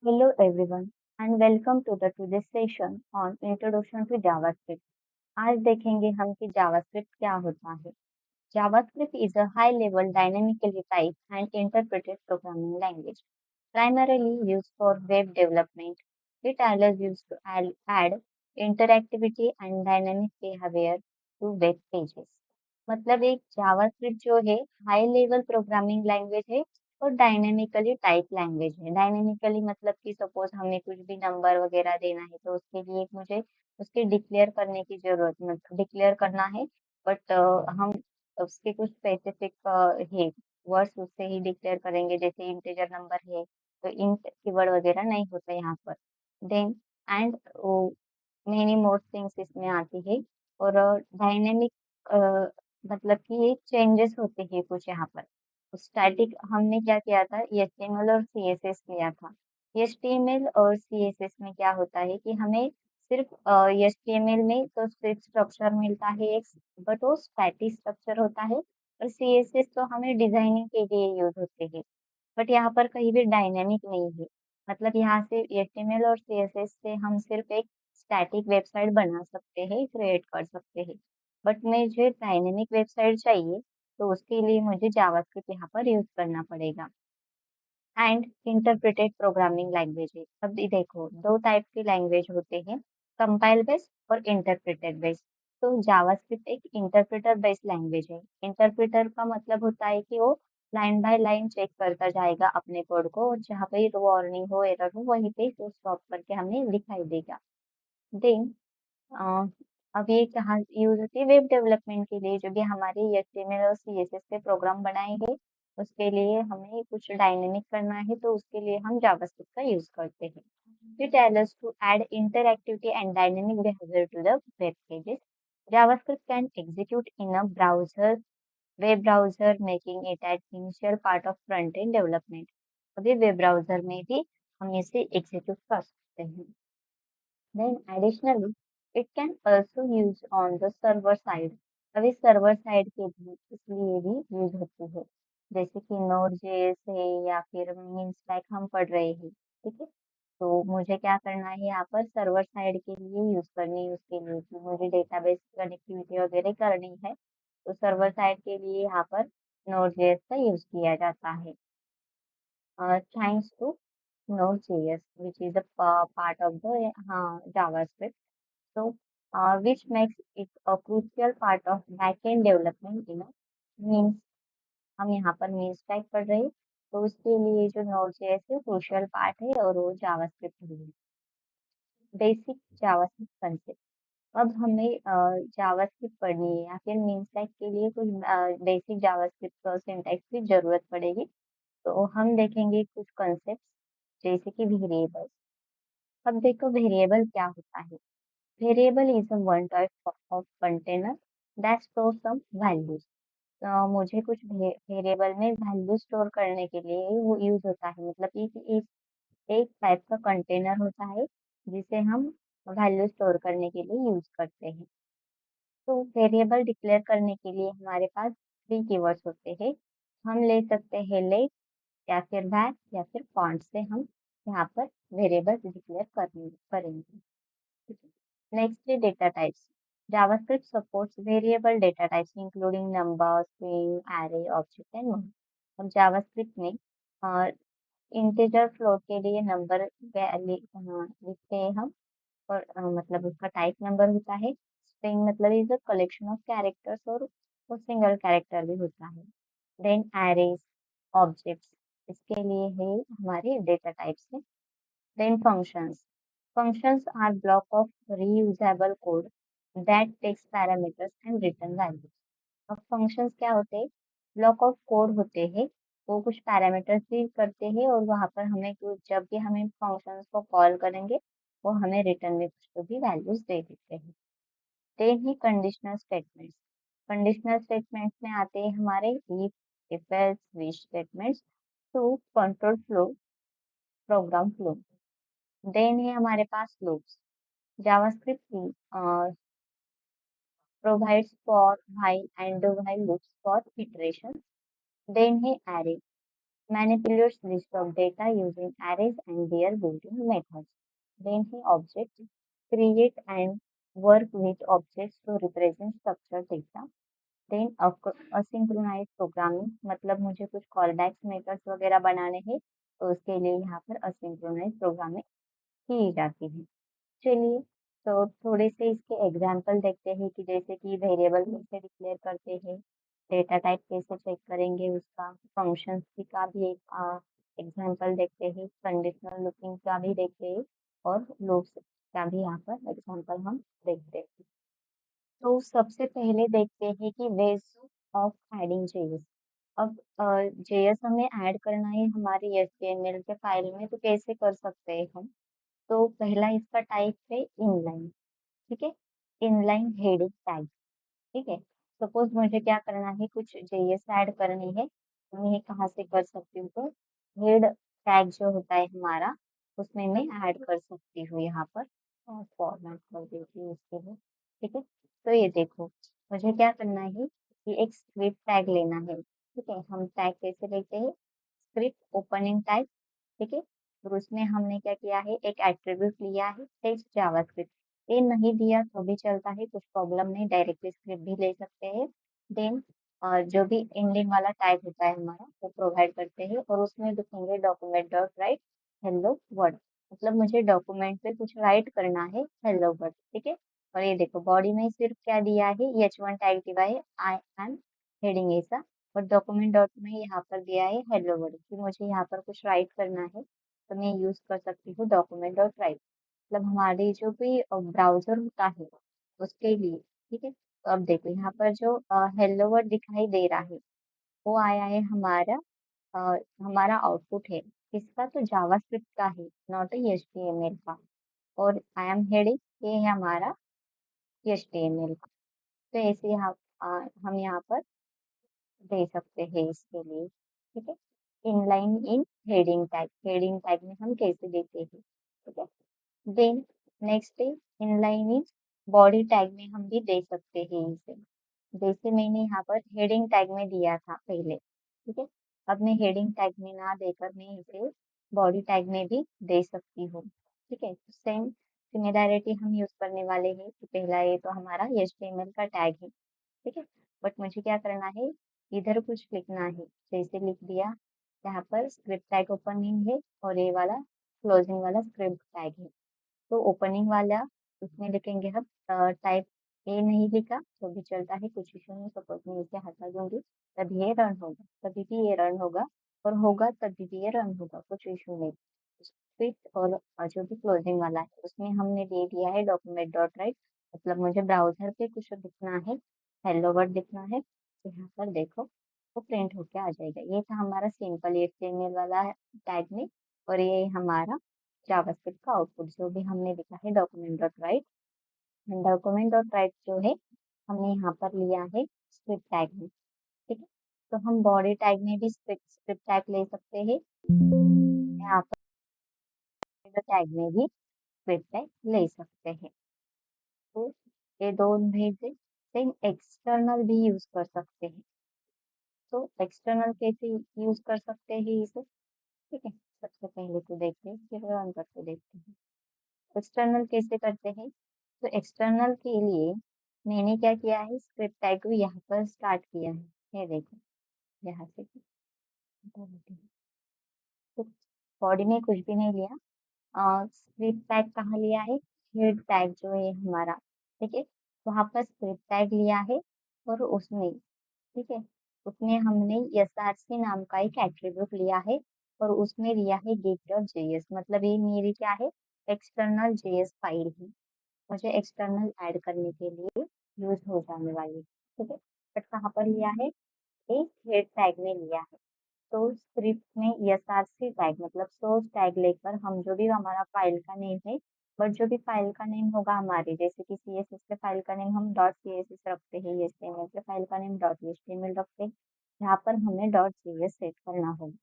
Hello everyone and welcome to the today's session on Introduction to JavaScript. आज देखेंगे हम कि JavaScript क्या होता है. JavaScript is a high-level dynamically typed and interpreted programming language, primarily used for web development. It allows you to add interactivity and dynamic behavior to web pages. मतलब एक JavaScript जो है हाई लेवल प्रोग्रामिंग लैंग्वेज है और dynamically type language है। Dynamically मतलब कि suppose हमें कुछ भी नंबर वगैरह देना है तो उसके लिए मुझे उसके डिक्लेयर करने की जरूरत मतलब डिक्लेयर करना है बट हम उसके कुछ स्पेसिफिक है वर्ड्स उससे ही डिक्लेयर करेंगे जैसे इंटीजर नंबर है तो इंट कीवर्ड वगैरह नहीं होता यहाँ पर। Then and many more things इसमें आती है और डायनेमिक मतलब कि ये चेंजेस होते हैं कुछ यहाँ पर। स्टैटिक हमने क्या किया था एचटीएमएल और सीएसएस लिया था। एचटीएमएल और सीएसएस में क्या होता है कि हमें सिर्फ एचटीएमएल में तो सिर्फ स्ट्रक्चर मिलता है एक बट वो स्टैटिक स्ट्रक्चर होता है और सीएसएस तो हमें डिजाइनिंग के लिए यूज होते हैं बट यहाँ पर कहीं भी डायनेमिक नहीं है। मतलब यहाँ से एचटीएमएल और सीएसएस से हम सिर्फ एक स्टैटिक वेबसाइट बना सकते हैं क्रिएट कर सकते हैं बट मुझे डायनेमिक वेबसाइट चाहिए तो उसके लिए मुझे जावास्क्रिप्ट यहाँ पर यूज करना पड़ेगा। एंड इंटरप्रेटेड प्रोग्रामिंग लैंग्वेज अब ये देखो दो टाइप की लैंग्वेज होते हैं कंपाइल बेस्ड और इंटरप्रेटेड बेस्ड। तो जावास्क्रिप्ट एक इंटरप्रेटर बेस्ड लैंग्वेज है। इंटरप्रेटर का मतलब होता है कि वो लाइन बाय लाइन चेक करता जाएगा अपने कोड को और जहाँ पे वार्निंग हो एरर हो वहीं पे वो स्टॉप करके हमें दिखाई देगा। देन अ, अब ये कहाँ यूज होती है वेब डेवलपमेंट के लिए जो भी हमारे एचटीएमएल और सीएसएस से प्रोग्राम बनाएंगे उसके लिए हमें कुछ डायनेमिक करना है तो उसके लिए हम जावास्क्रिप्ट का यूज करते हैं। It allows to add interactivity and dynamic behavior to the web pages. JavaScript can execute in a web browser, making it an initial part of front-end development. अभी वेब ब्राउजर में भी हम इसे execute कर सकते हैं। Then additionally, it can also use on the server side. अभी server side के भी इसलिए भी यूज होती है जैसे कि नोड जेएस है या फिर मीन स्टैक हम पढ़ रहे हैं। ठीक है तो मुझे क्या करना है यहाँ पर सर्वर साइड के लिए यूज करनी है उसके लिए कि मुझे डेटाबेस कनेक्टिविटी वगैरह करनी है तो सर्वर साइड के लिए यहाँ पर नोड जेएस का यूज किया जाता है। Thanks to Node.js, which is a part of the JavaScript. So, which makes it a crucial part of backend development, means हम यहाँ पर मीन्स टाइप कर रहे हैं तो उसके लिए जो Node.js है क्रूशियल पार्ट है और वो जावास्क्रिप्ट भी है। बेसिक जावास्क्रिप्ट कंसेप्ट अब हमें जावास्क्रिप्ट पढ़नी है या फिर मीन्स टाइप के लिए कुछ बेसिक जावास्क्रिप्ट सिंटैक्स की जरूरत पड़ेगी तो हम देखेंगे कुछ कॉन्सेप्ट जैसे कि वेरिएबल। अब देखो वेरिएबल क्या होता है। Variable is a one type of container that store some values. मुझे कुछ वेरिएबल में वैल्यू स्टोर करने के लिए वो यूज होता है मतलब कि एक टाइप का कंटेनर होता है जिसे हम वैल्यू स्टोर करने के लिए यूज करते हैं। तो वेरिएबल डिक्लेयर करने के लिए हमारे पास थ्री कीवर्ड्स होते हैं। हम ले सकते हैं लेट या फिर var या फिर font से हम यहाँ पर वेरिएबल डिक्लेयर करेंगे। नेक्स्ट है data types. JavaScript supports variable data types including number string array object and more. अब जावास्क्रिप्ट में इंटीजर फ्लोट के लिए नंबर लिखते हैं हम और मतलब उसका टाइप नंबर होता है। स्ट्रिंग मतलब is a collection of characters और वो सिंगल कैरेक्टर भी होता है। देन एरेज ऑब्जेक्ट्स इसके लिए है हमारे डेटा टाइप्स है। Then functions functions are block of reusable code that takes parameters and return values। अब फंक्शंस क्या होते हैं ब्लॉक ऑफ कोड होते हैं वो कुछ पैरामीटर्स भी करते हैं और वहां पर हमें जब भी हमें फंक्शंस को कॉल करेंगे वो हमें रिटर्न में कुछ तो भी वैल्यूज दे देते हैं। देन ही कंडीशनल स्टेटमेंट्स। कंडीशनल स्टेटमेंट्स में आते हैं हमारे if else switch statements to control flow program flow. Then है हमारे पास लूप्स। जावास्क्रिप्ट की provides for while and do while loops for iteration। Then है array। manipulates list of data using arrays and their built-in methods. Then he objects create and work with objects to represent structured data. Then asynchronous programming मतलब मुझे कुछ call backs methods वगैरह बनाने हैं तो उसके लिए यहाँ पर असिंक्रोनाइज प्रोग्रामिंग की जाती है। चलिए तो थोड़े से इसके एग्जाम्पल देखते हैं कि जैसे कि वेरिएबल कैसे डिक्लेयर करते हैं, डेटा टाइप कैसे चेक करेंगे, उसका फंक्शंस की का भी एक एग्जाम्पल देखते हैं, कंडीशनल लूपिंग का भी देखते हैं और लूप्स का भी यहाँ पर एग्जाम्पल हम देखते हैं। तो सबसे पहले देखते हैं कि वेज ऑफ एडिंग जेएस। अब जेएस हमें ऐड करना है हमारे एचटीएमएल के फाइल में, तो कैसे कर सकते हैं हम? तो पहला इसका टाइप है इनलाइन, ठीक है, इनलाइन हेडिंग टैग, ठीक है। सपोज मुझे क्या करना है, कुछ जेएस ऐड करनी है, तो मैं ये कहाँ से कर सकती हूँ? तो हेड टैग जो होता है हमारा, उसमें मैं ऐड कर सकती हूँ यहाँ पर, और फॉर्मेट कर देती हूँ उसके लिए, ठीक है। तो ये देखो, मुझे क्या करना है कि एक स्क्रिप्ट टैग लेना है, ठीक है। हम टैग कैसे लेते हैं? स्क्रिप्ट ओपनिंग टैग, ठीक है। और उसमें हमने क्या किया है, एक एट्रीब्यूट लिया है टेक्स्ट जावास्क्रिप्ट। ये नहीं दिया तो भी चलता है, कुछ प्रॉब्लम नहीं, डायरेक्टली स्क्रिप्ट भी ले सकते हैं। देन जो भी एंडिंग वाला टैग होता है हमारा वो प्रोवाइड करते हैं और उसमें लिखेंगे document dot right hello word, मतलब मुझे डॉक्यूमेंट पे कुछ राइट करना है हेलो वर्ड, ठीक है। और ये देखो बॉडी में सिर्फ क्या दिया है, H1 टैग दिया है, आई एम हेडिंग ऐसा, और डॉक्यूमेंट डॉट में यहाँ पर दिया है हेलो वर्ड कि मुझे यहाँ पर कुछ राइट करना है, तो मैं यूज कर सकती हूँ डॉक्यूमेंट डॉट राइट, मतलब हमारी जो भी ब्राउजर होता है उसके लिए, ठीक है। तो अब देखो यहाँ पर जो हेलो वर्ड दिखाई दे रहा है वो आया है हमारा, हमारा आउटपुट है किसका? तो जावास्क्रिप्ट का है, नॉट एचटीएमएल का। और आई एम हेडिंग ये है हमारा एचटीएमएल का। तो ऐसे यहाँ हम यहाँ पर दे सकते हैं इसके लिए, ठीक है। इनलाइन इन हेडिंग टैग में हम कैसे देते हैं, ठीक है। देन नेक्स्ट है इनलाइन इन बॉडी टैग में हम भी दे सकते हैं इसे, जैसे मैंने यहाँ पर हेडिंग टैग में दिया था पहले, ठीक है। अब मैं हेडिंग टैग में ना देकर मैं इसे बॉडी टैग में भी दे सकती हूँ, ठीक है। सेम सिमिलैरिटी हम यूज करने वाले हैं कि पहला ये तो हमारा एचटीएमएल का टैग है, ठीक है। बट मुझे क्या करना है, इधर कुछ लिखना है, जैसे लिख दिया यहाँ पर स्क्रिप्ट टैग ओपनिंग है और ये वाला क्लोजिंग वाला स्क्रिप्ट टैग है। तो ओपनिंग वाला उसमें लिखेंगे हम टाइप ए, नहीं लिखा तो भी चलता है, कुछ इशू नहीं, सपोज मैं इसे हटा दूंगी तभी ये रन होगा, तभी भी ये रन होगा, और होगा तभी भी ये रन होगा, कुछ इशू नहीं। स्क्रिप्ट और जो भी क्लोजिंग वाला है उसमें हमने दे दिया है डॉक्यूमेंट डॉट राइट, मतलब मुझे ब्राउजर पे कुछ लिखना है, हेलो वर्ड लिखना है, तो यहाँ पर देखो वो प्रिंट होके आ जाएगा। ये था हमारा सिंपल एचटीएमएल वाला टैग में, और ये हमारा जावास्क्रिप्ट का आउटपुट जो भी हमने लिखा है document dot right. Document dot right जो है हमने यहाँ पर लिया है स्क्रिप्ट टैग में, ठीक है। तो हम बॉडी टैग में भी स्क्रिप्ट स्क्रिप्ट टैग ले सकते हैं, यहाँ पर टैग में भी स्क्रिप्ट टैग ले सकते हैं। तो ये दो भेजे, देन एक्सटर्नल भी यूज कर सकते हैं। तो एक्सटर्नल कैसे यूज कर सकते हैं इसे, ठीक है। सबसे पहले तो देखते हैं, फिर रन करके देखते हैं एक्सटर्नल कैसे करते हैं। तो एक्सटर्नल के लिए मैंने क्या किया है, स्क्रिप्ट टैग को यहाँ पर स्टार्ट किया है, ये देखो यहाँ से हटा देते हैं। तो बॉडी में कुछ भी नहीं लिया, स्क्रिप्ट टैग कहाँ लिया है, हेड टैग जो है हमारा, ठीक है, वहां पर स्क्रिप्ट टैग लिया है, और उसमें, ठीक है, उसमें हमने एसआरसी नाम का एक एट्रीब्यूट लिया है, और उसमें लिया है git.js, मतलब ये मेरी क्या है, एक्सटर्नल जेएस फाइल है, मुझे एक्सटर्नल ऐड करने के लिए यूज हो जाने वाली, ठीक है। बट कहाँ पर लिया है, एक हेड टैग में लिया है। तो स्क्रिप्ट में एसआरसी टैग मतलब सोर्स टैग लेकर हम जो भी हमारा फाइल का नेम है, बट जो भी फाइल का नेम होगा हमारे, जैसे कि सीएसएस के फाइल का नेम हम डॉट सीएसएस रखते हैं, एचटीएमएल के फाइल का नेम डॉट एचटीएमएल रखते हैं, यहाँ पर हमें डॉट जेएस सेट करना होगा,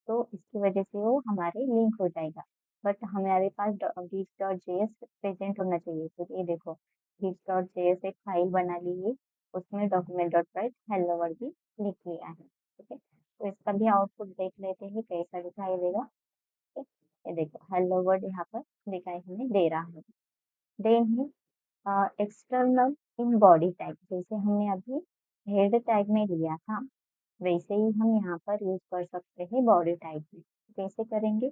तो इसकी वजह से वो हमारे लिंक हो जाएगा। बट हमारे पास गिट डॉट जेएस प्रेजेंट होना चाहिए, तो ये देखो गिट डॉट जेएस एक फाइल बना ली है, उसमें document dot right hello word भी लिख लिया है, ठीक है। तो इसका भी आउटपुट देख लेते हैं कैसा दिखाई देगा। ठीक है, ये देखो हेलो वर्ड यहाँ पर दिखाई हमें दे रहा है। देन है एक्सटर्नल इन बॉडी टैग, जैसे हमने अभी हेड टैग में लिया था वैसे ही हम यहाँ पर यूज कर सकते हैं बॉडी टाइप में। कैसे करेंगे?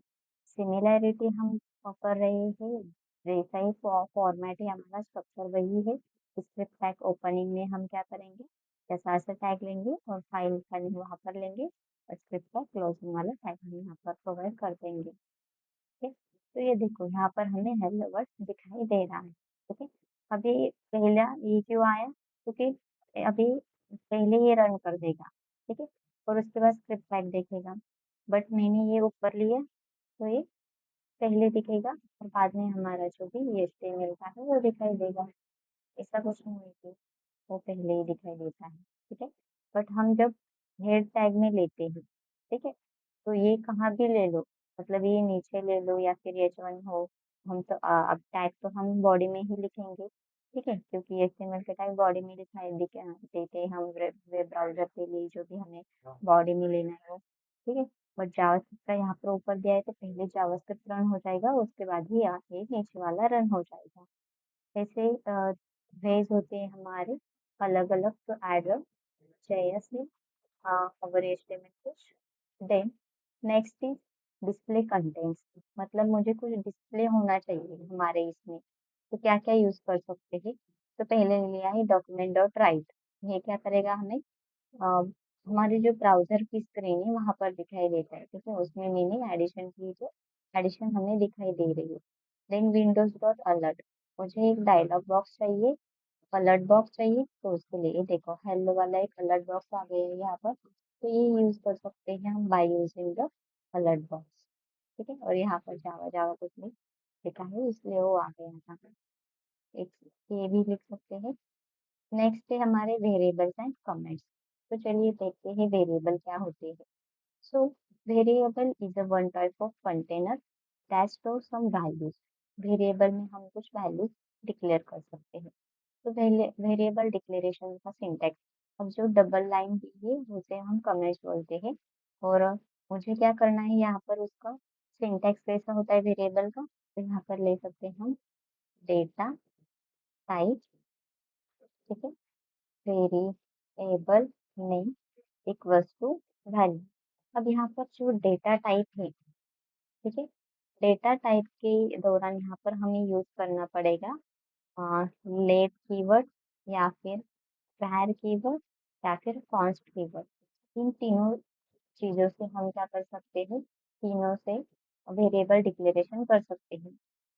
सिमिलैरिटी हम कर रहे हैं, वैसा ही फॉर्मेट है, हमारा स्ट्रक्चर वही है। स्क्रिप्ट टैग ओपनिंग में हम क्या करेंगे, जैसा ऐसा टैग लेंगे और फाइल का वहाँ पर लेंगे और स्क्रिप्ट का क्लोजिंग वाला टैग हम यहाँ पर प्रोवाइड कर देंगे। ठीक है, तो ये देखो यहाँ पर हमें हेलो वर्ड दिखाई दे रहा है। ठीक है, अभी पहला ये क्यों आया, क्योंकि अभी पहले ये रन कर देगा। ठीक है, और उसके बाद स्क्रिप्ट टैग देखेगा, बट मैंने ये ऊपर लिया तो ये पहले दिखेगा और बाद में हमारा जो भी HTML का है वो दिखाई देगा। ऐसा कुछ नहीं है कि वो पहले ही दिखाई देता है। ठीक है, बट हम जब हेड टैग में लेते हैं, ठीक है, तो ये कहाँ भी ले लो, मतलब ये नीचे ले लो या फिर H1 हो, हम तो अब टैग तो हम बॉडी में ही लिखेंगे। ठीक है, क्योंकि HTML के टैग बॉडी में दिखाई देते हैं हम वेब ब्राउजर के लिए जो भी हमें बॉडी में लेना है वो। ठीक है, बट जावास्क्रिप्ट का यहाँ पर ऊपर दिया है तो पहले जावास्क्रिप्ट रन हो जाएगा, उसके बाद ही ये नीचे वाला रन हो जाएगा। ऐसे वेज होते हैं हमारे अलग अलग, तो एडर JS our HTML page. Then next is display contents, मतलब मुझे कुछ डिस्प्ले होना चाहिए हमारे इसमें, तो क्या क्या यूज कर सकते हैं। तो पहले लिया है डॉक्यूमेंट डॉट राइट, ये क्या करेगा हमें हमारी जो ब्राउजर की स्क्रीन है वहां पर दिखाई देता है। ठीक है, उसमें मैंने एडिशन की, जो एडिशन हमें दिखाई दे रही है। देन विंडोज डॉट अलर्ट, मुझे एक डायलॉग बॉक्स चाहिए, अलर्ट बॉक्स चाहिए, तो उसके लिए देखो हेलो वाला एक अलर्ट बॉक्स आ गया है यहाँ पर, तो ये यूज कर सकते हैं हम by using the alert box. ठीक है, और यहाँ पर जावा जावा कुछ नहीं लिखा है इसलिए वो आ गया यहाँ पर, एक ये भी लिख सकते हैं। नेक्स्ट है हमारे वेरिएबल्स एंड कमेंट्स, तो चलिए देखते हैं वेरिएबल क्या होते हैं। So variable is a one type of container that store some values, variable में हम कुछ वैल्यूज डिक्लेयर कर सकते हैं। तो वेरिएबल डिक्लेरेशन का सिंटेक्स, अब जो डबल लाइन दी है उसे हम कमेंट्स बोलते हैं, और मुझे क्या करना है यहाँ पर उसका सिंटेक्स कैसा होता है वेरिएबल का, तो यहाँ पर ले सकते हैं हम डेटा टाइप। ठीक है, variable name equals to value. अब यहाँ पर जो डेटा टाइप है, ठीक है, डेटा टाइप के दौरान यहाँ पर हमें यूज करना पड़ेगा लेट कीवर्ड या फिर var कीवर्ड या फिर const कीवर्ड। इन तीनों चीजों से हम क्या कर सकते हैं, तीनों से वेरिएबल डिक्लेरेशन कर सकते हैं।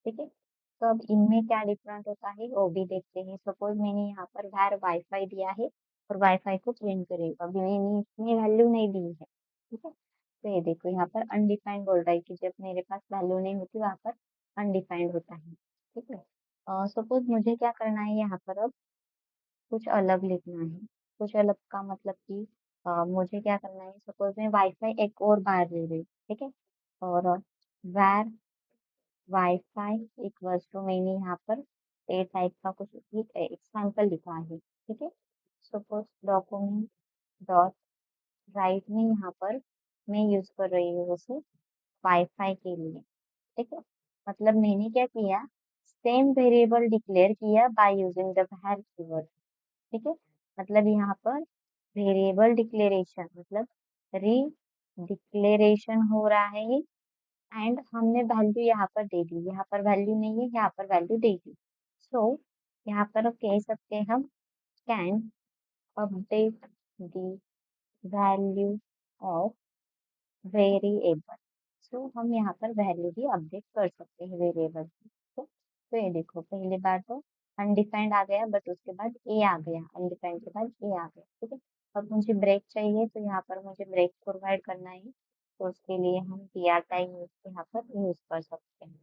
ठीक है, तो अब इनमें क्या डिफरेंट होता है वो भी देखते हैं। सपोज मैंने यहाँ पर var वाईफाई दिया है और वाईफाई को प्रिंट करेगा, अभी मैंने इसमें वैल्यू नहीं दी है। ठीक है, तो ये देखो यहाँ पर अनडिफाइंड बोल रहा है कि जब मेरे पास वैल्यू नहीं होती वहां पर अनडिफाइंड होता है। ठीक है, सपोज मुझे क्या करना है यहाँ पर, अब कुछ अलग लिखना है। कुछ अलग का मतलब कि मुझे क्या करना है, सपोज मैं वाईफाई एक और बार ले रही हूँ। ठीक है, और वैर वाईफाई इक्वल्स टू मैंने यहाँ पर ए टाइप का कुछ एग्जाम्पल लिखा है। ठीक है, सपोज डॉक्यूमेंट डॉट राइट में यहाँ पर मैं यूज कर रही हूँ उसे वाईफाई के लिए। ठीक है, मतलब मैंने क्या किया, सेम वेरिएबल डिक्लेयर किया by using the var keyword. ठीक है, मतलब यहाँ पर वेरिएबल डिक्लेरेशन मतलब री डिक्लेरेशन हो रहा है, एंड हमने वैल्यू यहाँ पर दे दी, यहाँ पर वैल्यू नहीं है, यहाँ पर वैल्यू दे दी। सो यहाँ पर अब कह सकते हैं हम can update the value of variable. So हम यहाँ पर वैल्यू भी अपडेट कर सकते हैं वेरिएबल की। तो ये देखो पहली बार तो अनडिफाइंड आ गया, बट उसके बाद ए आ गया, अनडिफाइंड के बाद ए आ गया। ठीक है, अब मुझे ब्रेक चाहिए तो यहाँ पर मुझे ब्रेक प्रोवाइड करना है, तो उसके लिए हम PR टाइम यहाँ पर यूज कर सकते हैं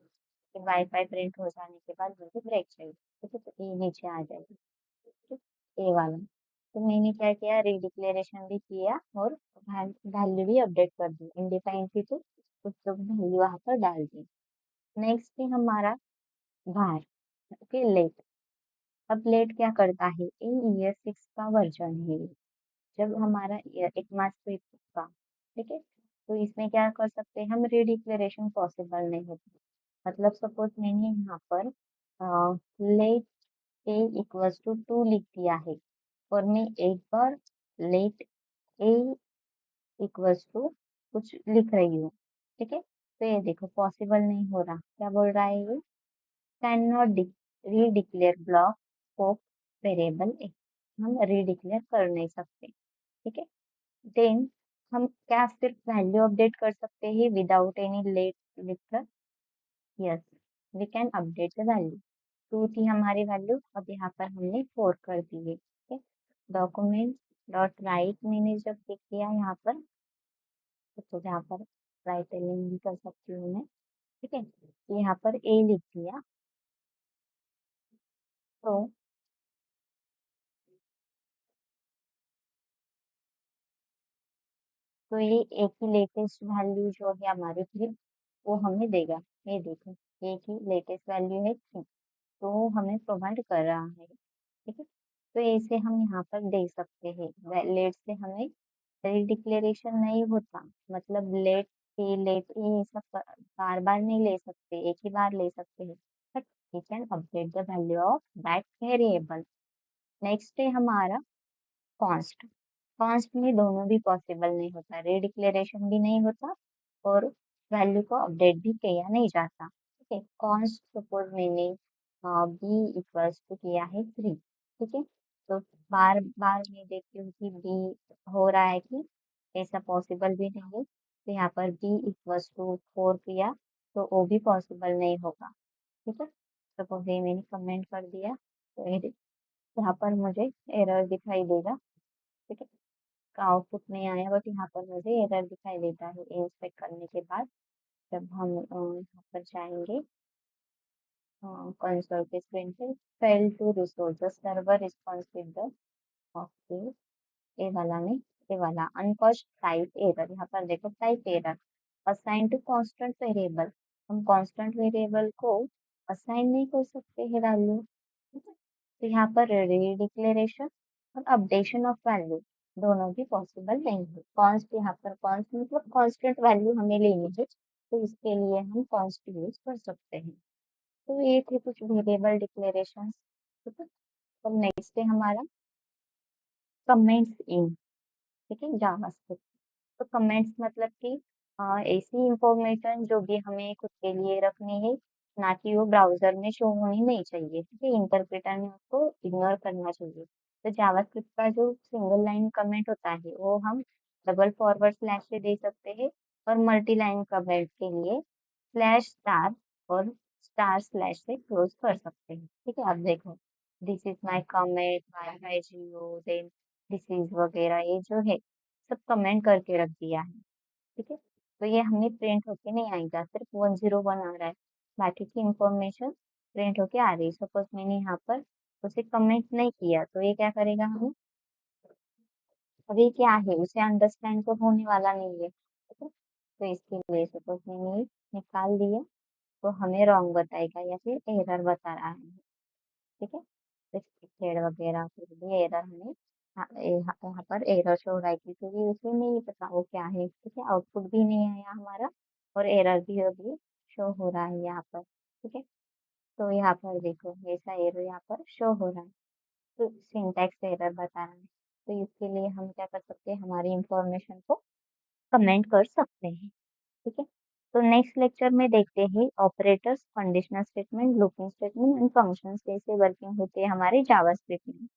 कि वाईफाई प्रिंट हो जाने के बाद मुझे ब्रेक चाहिए। ठीक है, तो ये नीचे आ जाएगी। ठीक, ए वाला, तो मैंने क्या किया, रीडिक्लेरेशन भी किया और वैल्यू भी अपडेट कर दी, इनडिफाइंड थी तो कुछ तो वैल्यू वहां पर डाल दी। नेक्स्ट है हमारा var, ओके लेट। अब लेट क्या करता है, इन ईयर 6 का वर्जन है ये। जब हमारा ECMAScript का ठीक है। तो इसमें क्या कर सकते हैं हम, रीडिक्लेरेशन पॉसिबल नहीं होती। मतलब सपोज मैंने यहाँ पर लेट ए इक्वल्स टू 2 लिख दिया है और मैं एक बार लेट ए इक्वल्स टू कुछ लिख रही हूँ, ठीक है। तो ये देखो पॉसिबल नहीं हो रहा, क्या बोल रहा है ये, can not redeclare block of variable a, हम रीडिक्लेयर कर नहीं सकते, ठीक है। देन हम क्या सिर्फ वैल्यू अपडेट कर सकते हैं विदाउट एनी लेट लिखकर, yes we can update the value. 2 थी हमारी वैल्यू, अब यहाँ पर हमने 4 कर दी है, ठीक है। डॉक्यूमेंट डॉट राइट मैंने जब लिख दिया यहाँ पर, तो यहाँ पर राइट एलिंग भी कर सकती हूँ मैं, ठीक है। यहाँ पर ए लिख दिया, तो ये एक ही लेटेस्ट वैल्यू जो है हमारी थ्री, वो हमें देगा। ये देखो एक ही लेटेस्ट वैल्यू है थ्री, तो हमें प्रोवाइड कर रहा है, ठीक है। तो इसे हम यहाँ पर दे सकते हैं, लेट से हमें डिक्लेरेशन नहीं होता, मतलब लेट ये सब बार बार नहीं ले सकते, एक ही बार ले सकते हैं, but we can update the value of that variable. Next है हमारा कॉन्स्ट। कॉन्स्ट में दोनों भी पॉसिबल नहीं होता, रीडिक्लेरेशन भी नहीं होता और वैल्यू को अपडेट भी किया नहीं जाता, ठीक है। कॉन्स्ट सपोज मैंने बी इक्वल्स टू किया है थ्री, ठीक है। तो बार बार मैं देखती हूँ कि बी हो रहा है कि ऐसा पॉसिबल भी नहीं है, तो यहाँ पर बी इक्वल्स टू फोर किया तो वो भी पॉसिबल नहीं होगा, ठीक है। सपोज ये मैंने कमेंट कर दिया, तो यहाँ पर मुझे एरर दिखाई देगा, ठीक है। का आउटपुट नहीं आया, बट यहाँ पर मुझे एरर दिखाई देता है इंस्पेक्ट करने के बाद। जब हम यहाँ पर जाएंगे कंसोल के स्क्रीन पे, fail to resource the server response with the okay, ये वाला नहीं, ये वाला अनकॉस्ट टाइप एरर, यहाँ पर देखो type error assign to constant variable, हम कांस्टेंट वेरिएबल को असाइन नहीं कर सकते है वैल्यू, ठीक है। तो यहाँ पर रीडिक्लेरेशन और अपडेशन ऑफ वैल्यू दोनों भी पॉसिबल नहीं है। कॉन्स्ट, यहाँ पर कॉन्स्ट मतलब कांस्टेंट वैल्यू हमें लेनी है, तो इसके लिए हम कॉन्स्ट यूज कर सकते हैं। तो ये थे कुछ वेरिएबल डिक्लेरेशन, ठीक है। तो नेक्स्ट है हमारा कमेंट्स इन, ठीक है, जावास्क्रिप्ट। तो कमेंट्स मतलब कि ऐसी इंफॉर्मेशन जो भी हमें खुद के लिए रखनी है, ना कि वो ब्राउजर में शो होनी नहीं चाहिए, ठीक है। इंटरप्रेटर में उसको इग्नोर करना चाहिए। तो जावास्क्रिप्ट का जो सिंगल लाइन कमेंट होता है वो हम डबल फॉरवर्ड स्लैश से दे सकते हैं, और मल्टी लाइन कमेंट के लिए स्लैश स्टार और स्टार स्लैश से क्लोज कर सकते हैं, ठीक है। अब देखो this is my comment bye bye जियो, देन दिस इज वगैरह, ये जो है सब कमेंट करके रख दिया है, ठीक है। तो ये हमें प्रिंट होके नहीं आएगा, सिर्फ 101 आ रहा है, बाकी की इंफॉर्मेशन प्रिंट होके आ रही है। सपोज मैंने यहाँ पर उसे कमेंट नहीं किया, तो ये क्या करेगा हमें, अभी क्या है उसे अंडरस्टैंड तो होने वाला नहीं है, ठीक है। तो इसके लिए सपोज मैंने ये निकाल दिया, तो हमें रॉन्ग बताएगा या फिर एरर बता रहा है, ठीक है। रिस्ट्रिक्टेड वगैरह कुछ भी एरर हमें यहाँ पर एरर शो हो रहा है, क्योंकि उसे नहीं पता वो क्या है, ठीक है। आउटपुट भी नहीं आया हमारा और एरर भी अभी शो हो रहा है यहाँ पर, ठीक है। तो यहाँ पर देखो ऐसा एरर यहाँ पर शो हो रहा है, तो सिंटैक्स एरर बता रहा है। तो इसके लिए हम क्या कर सकते हैं, हमारी इंफॉर्मेशन को कमेंट कर सकते हैं, ठीक है। तो नेक्स्ट लेक्चर में देखते हैं operators, conditional statement, looping statement and functions कैसे वर्किंग होते हैं हमारे जावास्क्रिप्ट में।